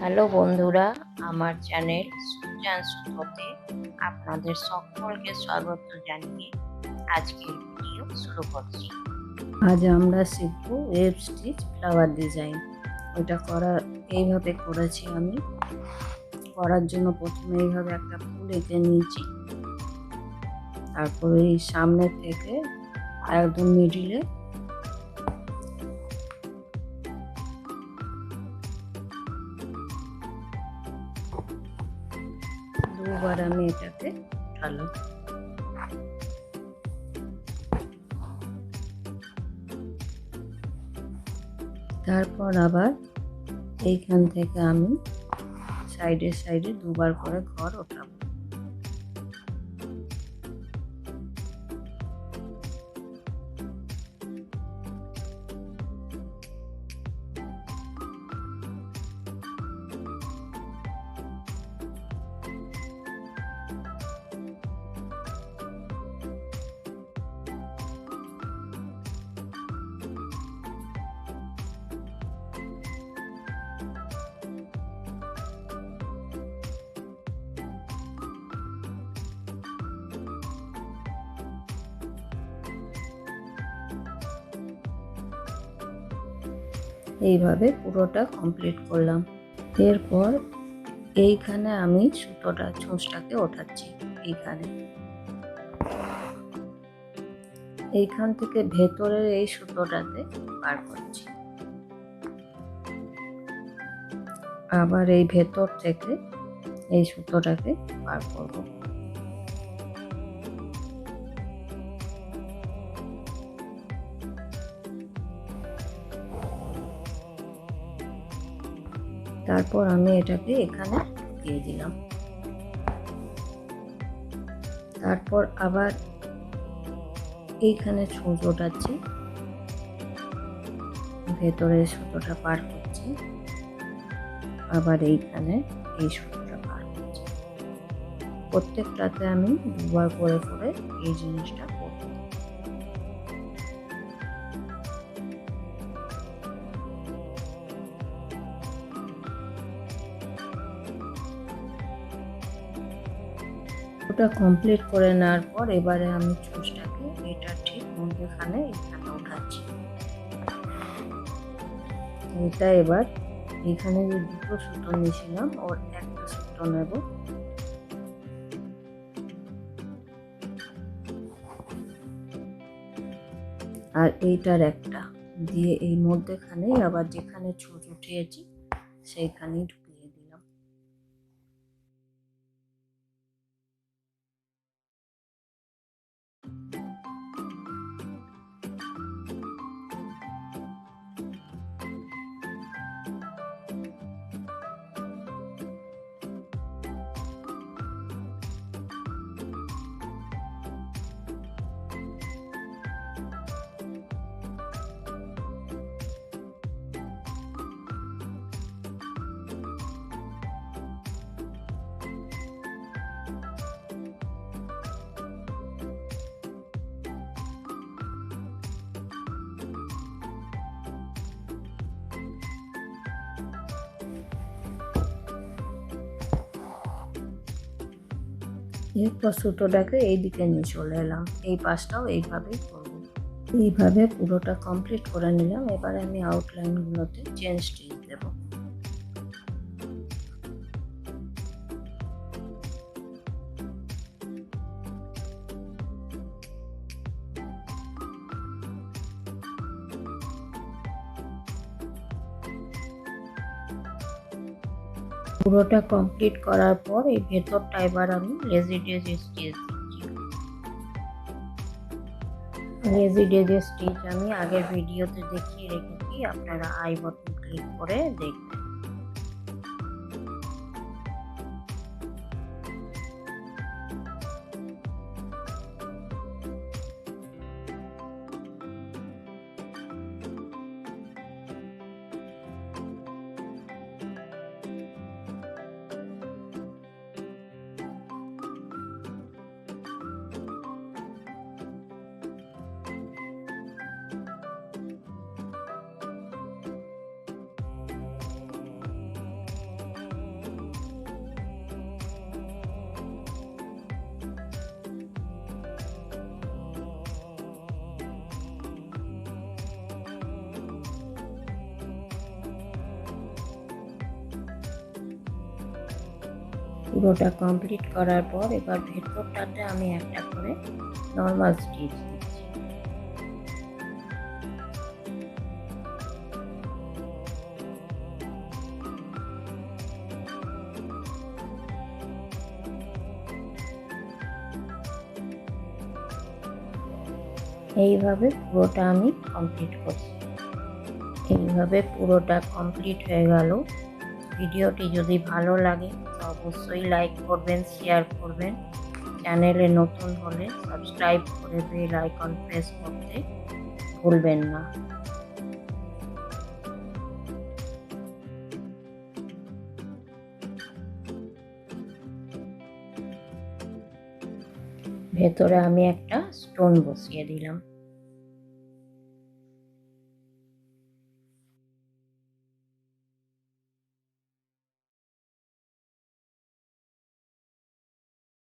Hello বন্ধুরা, আমার channel সুচে আপনাদের সকলকে স্বাগত জানিয়ে আজকের ভিডিও শুরু করছি। আজ আমরা শিখব ওয়েব স্টিচ ফ্লাওয়ার ডিজাইন। ওটা এইভাবে করেছি আমি। করার জন্য প্রথমে এইভাবে একটা ফুল এঁকে নিয়েছি, তারপরে এই সামনে থেকে একদম মিডিলে দুবার আমি এটাকে উঠালাম। তারপর আবার এইখান থেকে আমি সাইডে সাইডে দুবার করে ঘর ওঠাবো। এইভাবে পুরোটা কমপ্লিট করলাম। এরপর এইখানে আমি ছুঁচটাকে ওঠাচ্ছি। এইখান থেকে ভেতরের এই সুতোটাতে বার করছি, আবার এই ভেতর থেকে এই সুতোটাকে বার করব। তারপর আমি এটাকে এখানে দিয়ে দিলাম। তারপর আবার এইখানে ছুঁচ ওঠাচ্ছি, ভেতরের সুতোটা পার করছি, আবার এইখানে এই সুতোটা পার করছি। প্রত্যেকটাতে আমি দুবার করে করে এই জিনিসটা করব। ওটা কমপ্লিট করে নেওয়ার পর এবারে আমি ছুঁচটাকে এটা ঠিক মধ্যখানে এখানে উঠাচ্ছি। এটা এবার এখানে যে দুটো সুতো নিয়েছিলাম ওর একটা সুতো নেব, আর এইটার একটা দিয়ে এই মধ্যখানে আবার যেখানে ছুঁচ উঠিয়েছি সেইখানেই ঢুকিয়ে দিলাম। এরপর সুতোটাকে এইদিকে নিয়ে চলে এলাম। এই পাশটাও এইভাবেই করব। এইভাবে পুরোটা কমপ্লিট করে নিলাম। এবারে আমি আউটলাইনগুলোতে চেন স্টিচ দেব। পুরোটা কমপ্লিট করার পর এই ভেতরটা এবার আমি লেজি ডেজ স্টিচ দিচ্ছি। লেজি ডেজ স্টিচ আমি আগের ভিডিওতে দেখিয়ে রেখেছি, আপনারা আই বাটন ক্লিক করে দেখবেন। পুরোটা কমপ্লিট করার পর এবার ভেতরটাতে আমি একটা করে নর্মাল স্টিচ দিচ্ছি। এইভাবে পুরোটা আমি কমপ্লিট করছি। এইভাবে পুরোটা কমপ্লিট হয়ে গেল। ভিডিওটি যদি ভালো লাগে তো অবশ্যই লাইক করবেন, শেয়ার করবেন। চ্যানেলে নতুন হলে সাবস্ক্রাইব করে বেল আইকন প্রেস করতে ভুলবেন না। ভেতরে আমি একটা স্টোন বসিয়ে দিলাম।